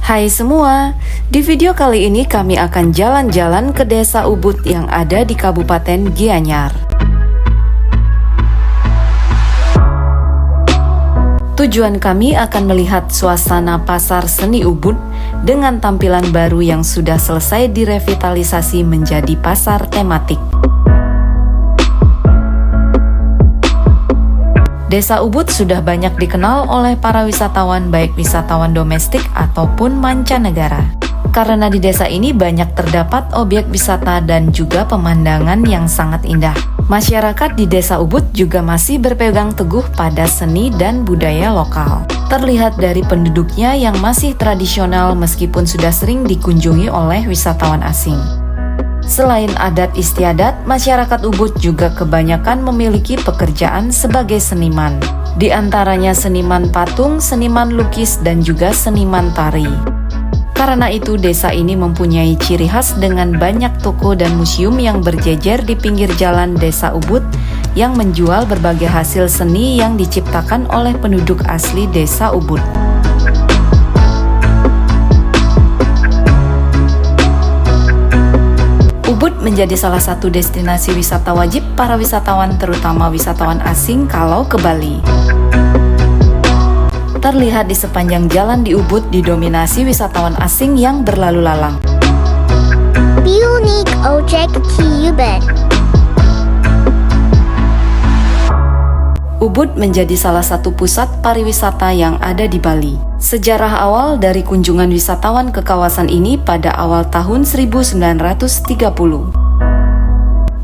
Hai semua, di video kali ini kami akan jalan-jalan ke Desa Ubud yang ada di Kabupaten Gianyar. Tujuan kami akan melihat suasana pasar seni Ubud dengan tampilan baru yang sudah selesai direvitalisasi menjadi pasar tematik. Desa Ubud sudah banyak dikenal oleh para wisatawan, baik wisatawan domestik ataupun mancanegara. Karena di desa ini banyak terdapat objek wisata dan juga pemandangan yang sangat indah. Masyarakat di Desa Ubud juga masih berpegang teguh pada seni dan budaya lokal. Terlihat dari penduduknya yang masih tradisional meskipun sudah sering dikunjungi oleh wisatawan asing. Selain adat istiadat, masyarakat Ubud juga kebanyakan memiliki pekerjaan sebagai seniman. Di antaranya seniman patung, seniman lukis, dan juga seniman tari. Karena itu, desa ini mempunyai ciri khas dengan banyak toko dan museum yang berjejer di pinggir jalan Desa Ubud yang menjual berbagai hasil seni yang diciptakan oleh penduduk asli Desa Ubud. Ubud menjadi salah satu destinasi wisata wajib para wisatawan, terutama wisatawan asing kalau ke Bali. Terlihat di sepanjang jalan di Ubud didominasi wisatawan asing yang berlalu lalang. Unique object di Ubud. Ubud menjadi salah satu pusat pariwisata yang ada di Bali. Sejarah awal dari kunjungan wisatawan ke kawasan ini pada awal tahun 1930.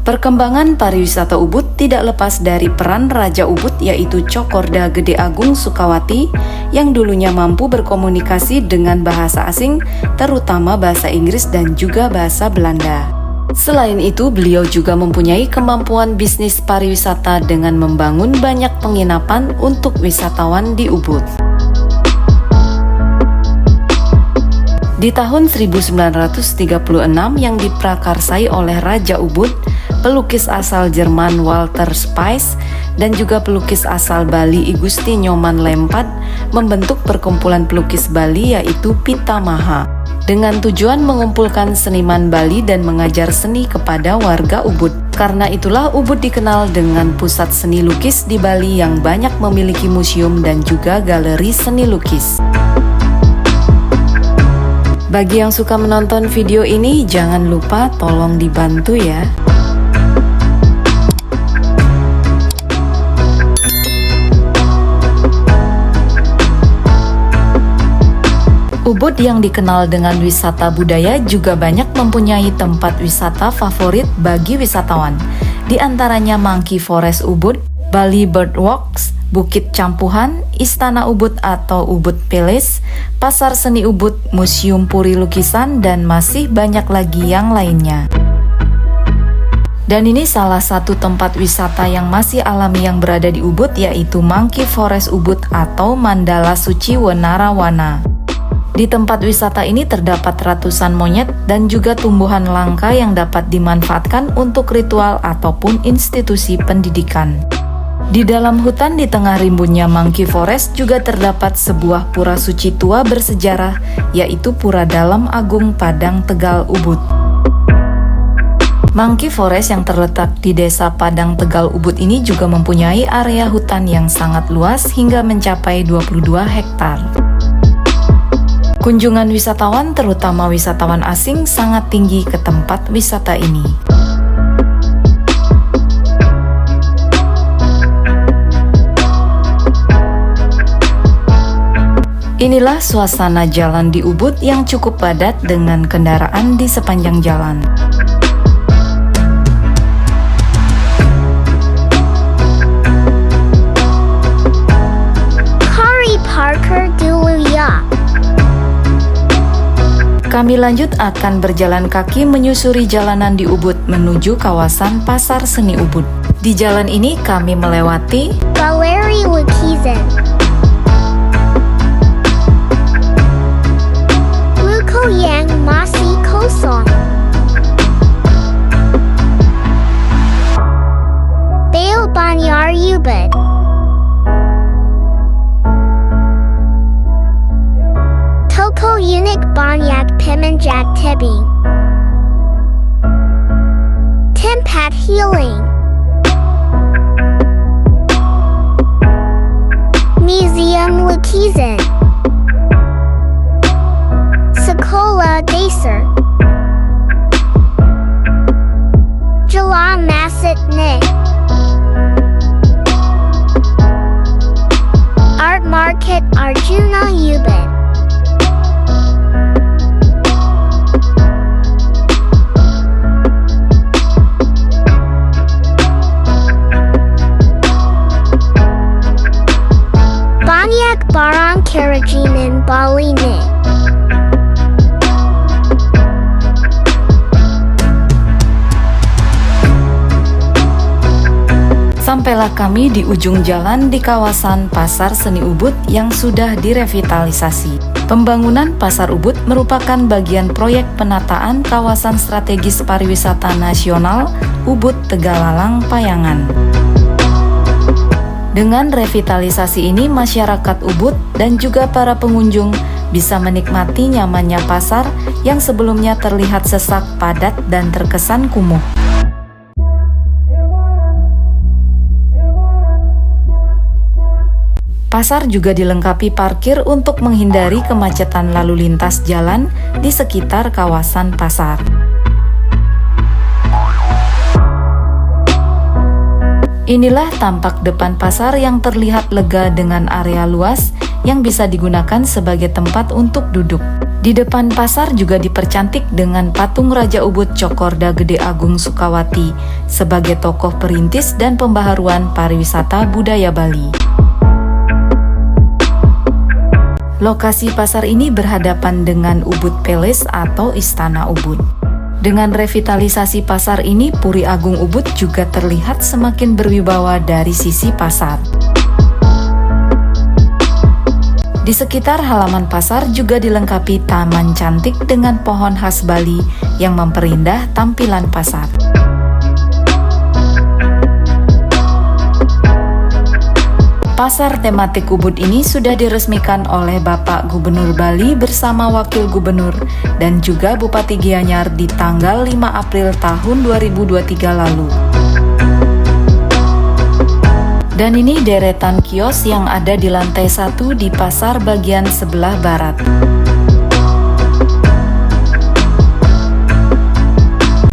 Perkembangan pariwisata Ubud tidak lepas dari peran Raja Ubud yaitu Cokorda Gede Agung Sukawati yang dulunya mampu berkomunikasi dengan bahasa asing, terutama bahasa Inggris dan juga bahasa Belanda. Selain itu, beliau juga mempunyai kemampuan bisnis pariwisata dengan membangun banyak penginapan untuk wisatawan di Ubud. Di tahun 1936 yang diprakarsai oleh Raja Ubud, pelukis asal Jerman Walter Spies dan juga pelukis asal Bali I Gusti Nyoman Lempad membentuk perkumpulan pelukis Bali yaitu Pitamaha dengan tujuan mengumpulkan seniman Bali dan mengajar seni kepada warga Ubud. Karena itulah Ubud dikenal dengan pusat seni lukis di Bali yang banyak memiliki museum dan juga galeri seni lukis. Bagi yang suka menonton video ini, jangan lupa tolong dibantu ya. Ubud yang dikenal dengan wisata budaya juga banyak mempunyai tempat wisata favorit bagi wisatawan. Di antaranya Monkey Forest Ubud, Bali Birdwalks, Bukit Campuhan, Istana Ubud atau Ubud Palace, Pasar Seni Ubud, Museum Puri Lukisan, dan masih banyak lagi yang lainnya. Dan ini salah satu tempat wisata yang masih alami yang berada di Ubud yaitu Monkey Forest Ubud atau Mandala Suci Wenarawana. Di tempat wisata ini terdapat ratusan monyet dan juga tumbuhan langka yang dapat dimanfaatkan untuk ritual ataupun institusi pendidikan. Di dalam hutan di tengah rimbunnya Monkey Forest juga terdapat sebuah pura suci tua bersejarah yaitu Pura Dalam Agung Padang Tegal Ubud. Monkey Forest yang terletak di Desa Padang Tegal Ubud ini juga mempunyai area hutan yang sangat luas hingga mencapai 22 hektar. Kunjungan wisatawan, terutama wisatawan asing, sangat tinggi ke tempat wisata ini. Inilah suasana jalan di Ubud yang cukup padat dengan kendaraan di sepanjang jalan. Kari Parker dulu ya. Kami lanjut akan berjalan kaki menyusuri jalanan di Ubud menuju kawasan Pasar Seni Ubud. Di jalan ini kami melewati Galeri Lukisan, Lukoyang Masih Kosong, Bale Banyar Ubud, Toko Sunik Banyak Pimanjak Tebing. Tempat Healing. Museum Lukisan. Sekolah Dasar. Jalan Masit Nik. Art Market Arjuna Ubud. Banyak Barang Kerajinan Bali Nik. Sampailah kami di ujung jalan di kawasan Pasar Seni Ubud yang sudah direvitalisasi. Pembangunan Pasar Ubud merupakan bagian proyek penataan kawasan strategis pariwisata nasional Ubud Tegalalang Payangan. Dengan revitalisasi ini, masyarakat Ubud dan juga para pengunjung bisa menikmati nyamannya pasar yang sebelumnya terlihat sesak, padat, dan terkesan kumuh. Pasar juga dilengkapi parkir untuk menghindari kemacetan lalu lintas jalan di sekitar kawasan pasar. Inilah tampak depan pasar yang terlihat lega dengan area luas yang bisa digunakan sebagai tempat untuk duduk. Di depan pasar juga dipercantik dengan patung Raja Ubud Cokorda Gede Agung Sukawati sebagai tokoh perintis dan pembaharuan pariwisata budaya Bali. Lokasi pasar ini berhadapan dengan Ubud Palace atau Istana Ubud. Dengan revitalisasi pasar ini, Puri Agung Ubud juga terlihat semakin berwibawa dari sisi pasar. Di sekitar halaman pasar juga dilengkapi taman cantik dengan pohon khas Bali yang memperindah tampilan pasar. Pasar tematik Ubud ini sudah diresmikan oleh Bapak Gubernur Bali bersama Wakil Gubernur dan juga Bupati Gianyar di tanggal 5 April tahun 2023 lalu. Dan ini deretan kios yang ada di lantai 1 di pasar bagian sebelah barat.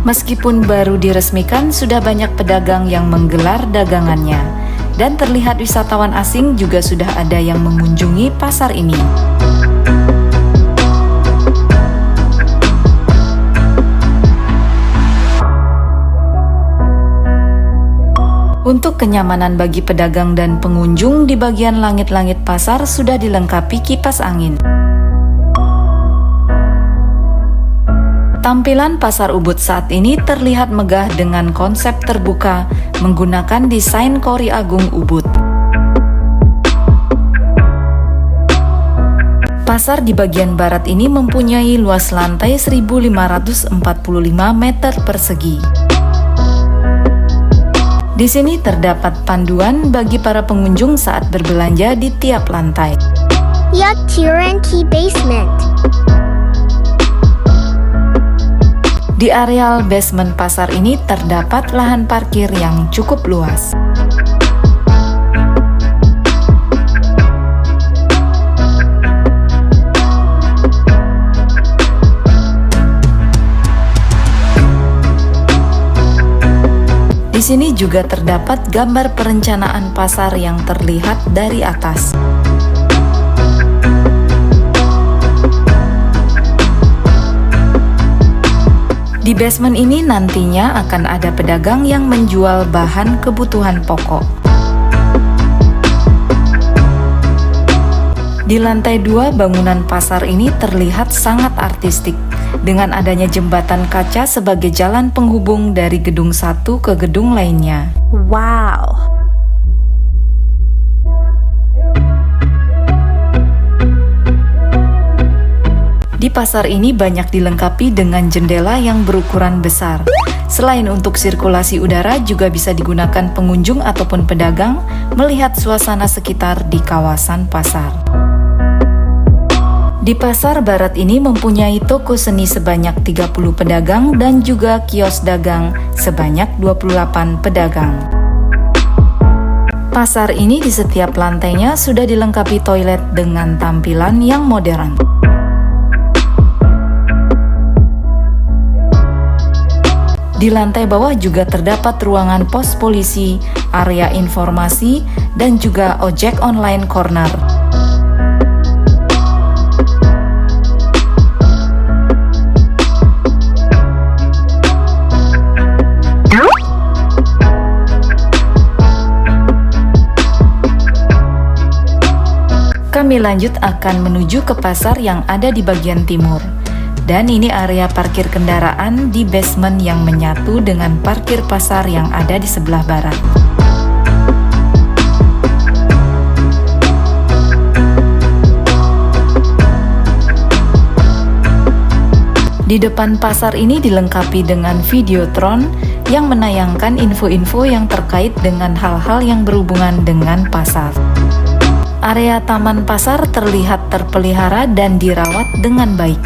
Meskipun baru diresmikan, sudah banyak pedagang yang menggelar dagangannya. Dan terlihat wisatawan asing juga sudah ada yang mengunjungi pasar ini. Untuk kenyamanan bagi pedagang dan pengunjung, di bagian langit-langit pasar sudah dilengkapi kipas angin. Tampilan Pasar Ubud saat ini terlihat megah dengan konsep terbuka menggunakan desain Kori Agung Ubud. Pasar di bagian barat ini mempunyai luas lantai 1.545 meter persegi. Di sini terdapat panduan bagi para pengunjung saat berbelanja di tiap lantai. Yuk Tiranki Basement. Di areal basement pasar ini terdapat lahan parkir yang cukup luas. Di sini juga terdapat gambar perencanaan pasar yang terlihat dari atas. Di basement ini nantinya akan ada pedagang yang menjual bahan kebutuhan pokok. Di lantai 2 bangunan pasar ini terlihat sangat artistik, dengan adanya jembatan kaca sebagai jalan penghubung dari gedung satu ke gedung lainnya. Wow. Di pasar ini banyak dilengkapi dengan jendela yang berukuran besar. Selain untuk sirkulasi udara, juga bisa digunakan pengunjung ataupun pedagang melihat suasana sekitar di kawasan pasar. Di pasar barat ini mempunyai toko seni sebanyak 30 pedagang dan juga kios dagang sebanyak 28 pedagang. Pasar ini di setiap lantainya sudah dilengkapi toilet dengan tampilan yang modern. Di lantai bawah juga terdapat ruangan pos polisi, area informasi, dan juga ojek online corner. Kami lanjut akan menuju ke pasar yang ada di bagian timur. Dan ini area parkir kendaraan di basement yang menyatu dengan parkir pasar yang ada di sebelah barat. Di depan pasar ini dilengkapi dengan videotron yang menayangkan info-info yang terkait dengan hal-hal yang berhubungan dengan pasar. Area taman pasar terlihat terpelihara dan dirawat dengan baik.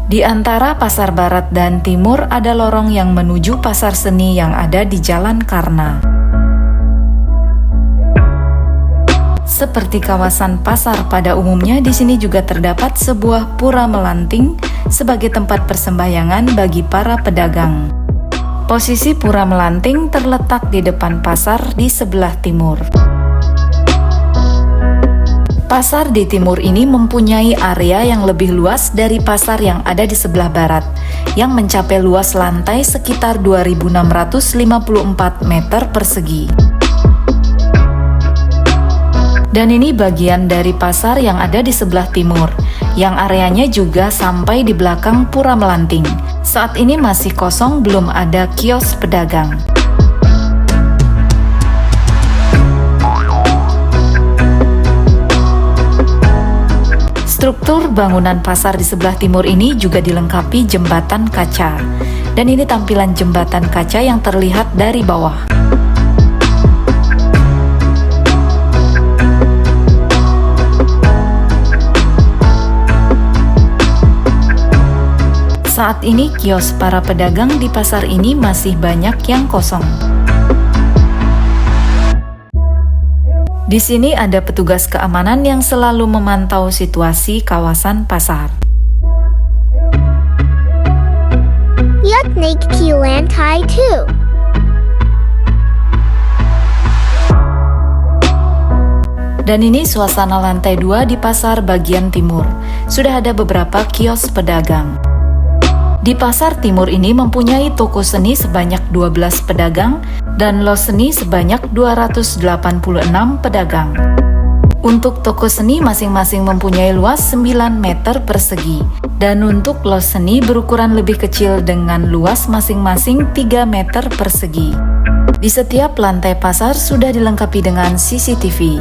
Di antara pasar barat dan timur ada lorong yang menuju pasar seni yang ada di Jalan Karna. Seperti kawasan pasar pada umumnya, di sini juga terdapat sebuah pura melanting sebagai tempat persembahyangan bagi para pedagang. Posisi pura melanting terletak di depan pasar di sebelah timur. Pasar di timur ini mempunyai area yang lebih luas dari pasar yang ada di sebelah barat, yang mencapai luas lantai sekitar 2.654 meter persegi. Dan ini bagian dari pasar yang ada di sebelah timur, yang areanya juga sampai di belakang pura melanting. Saat ini masih kosong, belum ada kios pedagang. Struktur bangunan pasar di sebelah timur ini juga dilengkapi jembatan kaca. Dan ini tampilan jembatan kaca yang terlihat dari bawah. Saat ini kios para pedagang di pasar ini masih banyak yang kosong. Di sini ada petugas keamanan yang selalu memantau situasi kawasan pasar. Yat naik ki lantai 2. Dan ini suasana lantai 2 di pasar bagian timur. Sudah ada beberapa kios pedagang. Di pasar timur ini mempunyai toko seni sebanyak 12 pedagang dan los seni sebanyak 286 pedagang. Untuk toko seni masing-masing mempunyai luas 9 meter persegi dan untuk los seni berukuran lebih kecil dengan luas masing-masing 3 meter persegi. Di setiap lantai pasar sudah dilengkapi dengan CCTV.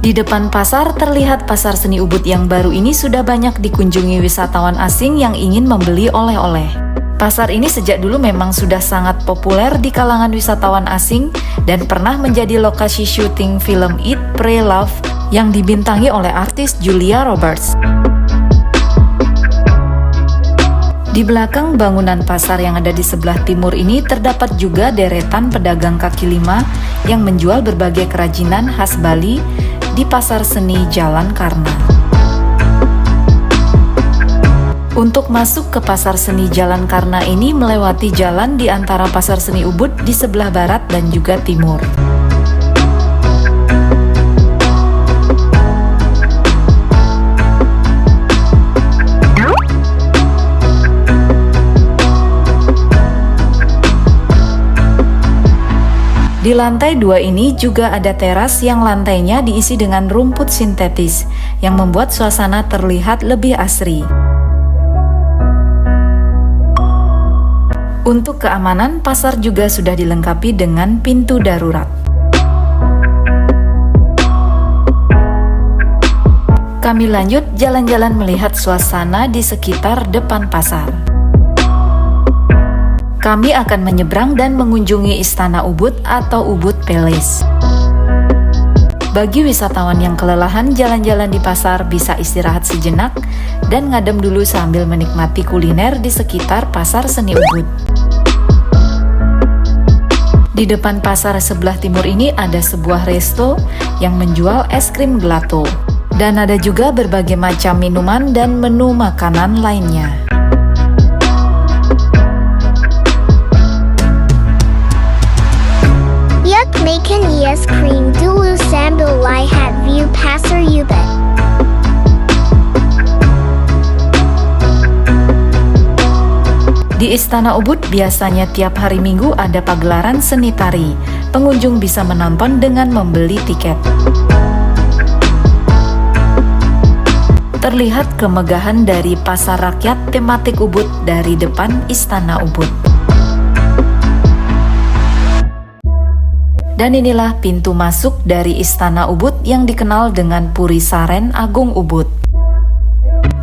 Di depan pasar terlihat pasar seni Ubud yang baru ini sudah banyak dikunjungi wisatawan asing yang ingin membeli oleh-oleh. Pasar ini sejak dulu memang sudah sangat populer di kalangan wisatawan asing dan pernah menjadi lokasi syuting film Eat, Pray, Love yang dibintangi oleh artis Julia Roberts. Di belakang bangunan pasar yang ada di sebelah timur ini terdapat juga deretan pedagang kaki lima yang menjual berbagai kerajinan khas Bali di pasar seni Jalan Karna. Untuk masuk ke pasar seni Jalan Karna ini melewati jalan di antara pasar seni Ubud di sebelah barat dan juga timur. Di lantai 2 ini juga ada teras yang lantainya diisi dengan rumput sintetis yang membuat suasana terlihat lebih asri. Untuk keamanan, pasar juga sudah dilengkapi dengan pintu darurat. Kami lanjut jalan-jalan melihat suasana di sekitar depan pasar. kami akan menyeberang dan mengunjungi Istana Ubud atau Ubud Palace. Bagi wisatawan yang kelelahan jalan-jalan di pasar, bisa istirahat sejenak dan ngadem dulu sambil menikmati kuliner di sekitar Pasar Seni Ubud. Di depan pasar sebelah timur ini ada sebuah resto yang menjual es krim gelato. Dan ada juga berbagai macam minuman dan menu makanan lainnya. Yak makan es krim dulu sambil lihat view Pasar Ubud. Di Istana Ubud biasanya tiap hari Minggu ada pagelaran seni tari. Pengunjung bisa menonton dengan membeli tiket. Terlihat kemegahan dari pasar rakyat tematik Ubud dari depan Istana Ubud. Dan inilah pintu masuk dari Istana Ubud yang dikenal dengan Puri Saren Agung Ubud.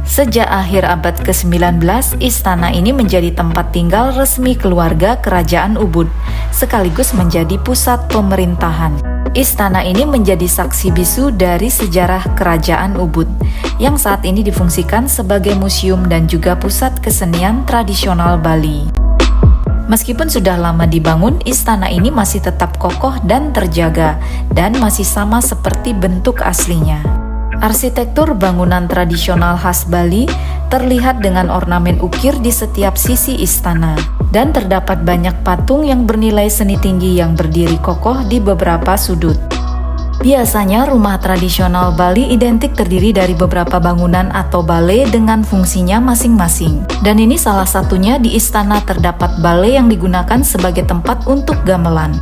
Sejak akhir abad ke-19, istana ini menjadi tempat tinggal resmi keluarga Kerajaan Ubud, sekaligus menjadi pusat pemerintahan. Istana ini menjadi saksi bisu dari sejarah Kerajaan Ubud, yang saat ini difungsikan sebagai museum dan juga pusat kesenian tradisional Bali. Meskipun sudah lama dibangun, istana ini masih tetap kokoh dan terjaga, dan masih sama seperti bentuk aslinya. Arsitektur bangunan tradisional khas Bali terlihat dengan ornamen ukir di setiap sisi istana, dan terdapat banyak patung yang bernilai seni tinggi yang berdiri kokoh di beberapa sudut. Biasanya rumah tradisional Bali identik terdiri dari beberapa bangunan atau bale dengan fungsinya masing-masing. Dan ini salah satunya. Di istana terdapat bale yang digunakan sebagai tempat untuk gamelan.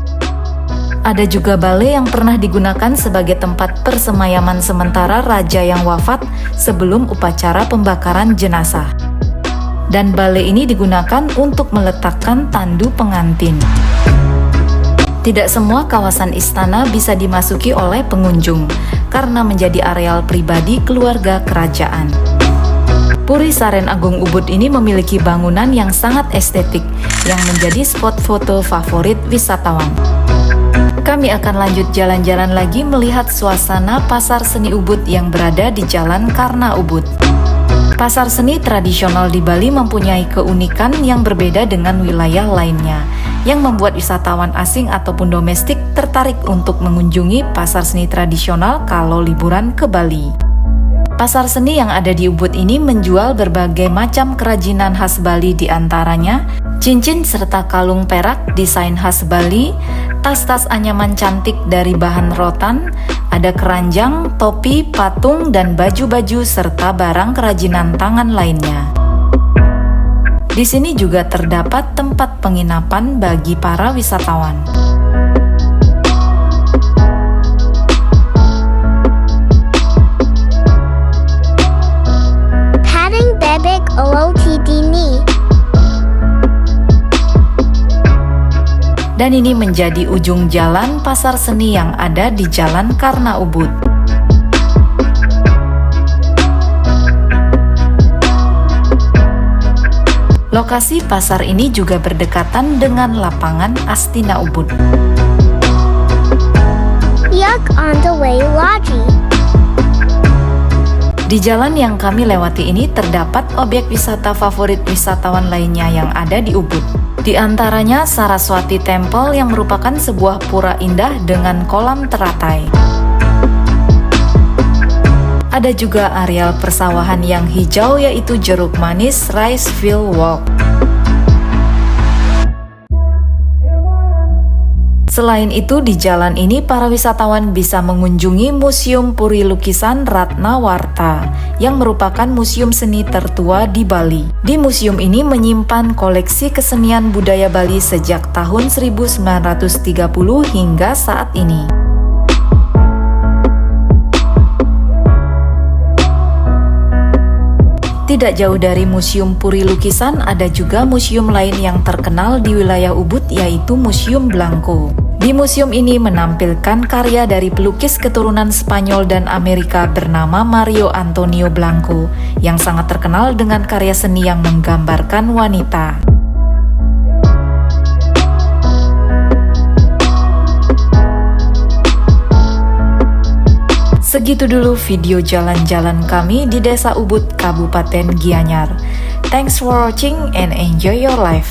Ada juga bale yang pernah digunakan sebagai tempat persemayaman sementara raja yang wafat sebelum upacara pembakaran jenazah. Dan bale ini digunakan untuk meletakkan tandu pengantin. Tidak semua kawasan istana bisa dimasuki oleh pengunjung karena menjadi areal pribadi keluarga kerajaan. Puri Saren Agung Ubud ini memiliki bangunan yang sangat estetik yang menjadi spot foto favorit wisatawan. Kami akan lanjut jalan-jalan lagi melihat suasana Pasar Seni Ubud yang berada di Jalan Karna Ubud. Pasar seni tradisional di Bali mempunyai keunikan yang berbeda dengan wilayah lainnya, yang membuat wisatawan asing ataupun domestik tertarik untuk mengunjungi pasar seni tradisional kalau liburan ke Bali. Pasar seni yang ada di Ubud ini menjual berbagai macam kerajinan khas Bali, di antaranya cincin serta kalung perak desain khas Bali, tas-tas anyaman cantik dari bahan rotan, ada keranjang, topi, patung, dan baju-baju serta barang kerajinan tangan lainnya. Di sini juga terdapat tempat penginapan bagi para wisatawan. Padang bebek OOTD. Dan ini menjadi ujung jalan pasar seni yang ada di Jalan Karna Ubud. Lokasi pasar ini juga berdekatan dengan lapangan Astina Ubud. Yak on the way Logi. Di jalan yang kami lewati ini terdapat objek wisata favorit wisatawan lainnya yang ada di Ubud. Di antaranya Saraswati Temple yang merupakan sebuah pura indah dengan kolam teratai. Ada juga areal persawahan yang hijau yaitu Jeruk Manis Rice Field Walk. Selain itu, di jalan ini para wisatawan bisa mengunjungi Museum Puri Lukisan Ratnawarta yang merupakan museum seni tertua di Bali. Di museum ini menyimpan koleksi kesenian budaya Bali sejak tahun 1930 hingga saat ini. Tidak jauh dari Museum Puri Lukisan ada juga museum lain yang terkenal di wilayah Ubud, yaitu Museum Blanco. Di museum ini menampilkan karya dari pelukis keturunan Spanyol dan Amerika bernama Mario Antonio Blanco yang sangat terkenal dengan karya seni yang menggambarkan wanita. Segitu dulu video jalan-jalan kami di Desa Ubud, Kabupaten Gianyar. Thanks for watching and enjoy your life.